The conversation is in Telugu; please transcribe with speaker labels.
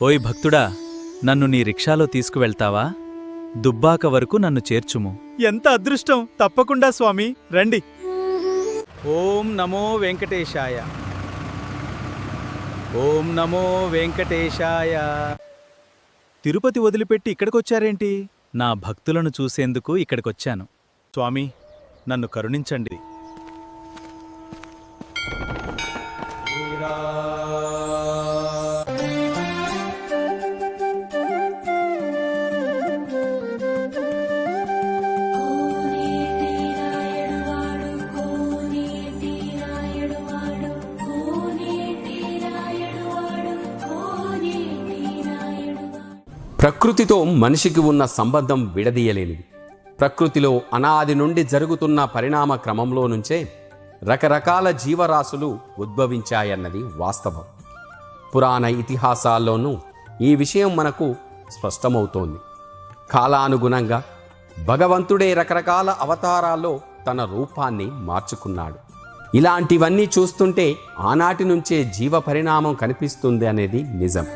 Speaker 1: ఓయ్ భక్తుడా, నన్ను నీ రిక్షాలో తీసుకువెళ్తావా? దుబ్బాక వరకు నన్ను చేర్చుము.
Speaker 2: ఎంత అదృష్టం! తప్పకుండా స్వామి, రండి. ఓం నమో వెంకటేశాయ. ఓం నమో వెంకటేశాయ. తిరుపతి వదిలిపెట్టి ఇక్కడికొచ్చారేంటి?
Speaker 1: నా భక్తులను చూసేందుకు ఇక్కడికొచ్చాను.
Speaker 2: స్వామి, నన్ను కరుణించండి.
Speaker 3: ప్రకృతితో మనిషికి ఉన్న సంబంధం విడదీయలేనిది. ప్రకృతిలో అనాది నుండి జరుగుతున్న పరిణామ క్రమంలో నుంచే రకరకాల జీవరాశులు ఉద్భవించాయన్నది వాస్తవం. పురాణ ఇతిహాసాల్లోనూ ఈ విషయం మనకు స్పష్టమవుతోంది. కాలానుగుణంగా భగవంతుడే రకరకాల అవతారాల్లో తన రూపాన్ని మార్చుకున్నాడు. ఇలాంటివన్నీ చూస్తుంటే ఆనాటి నుంచే జీవ పరిణామం కనిపిస్తుంది అనేది నిజం.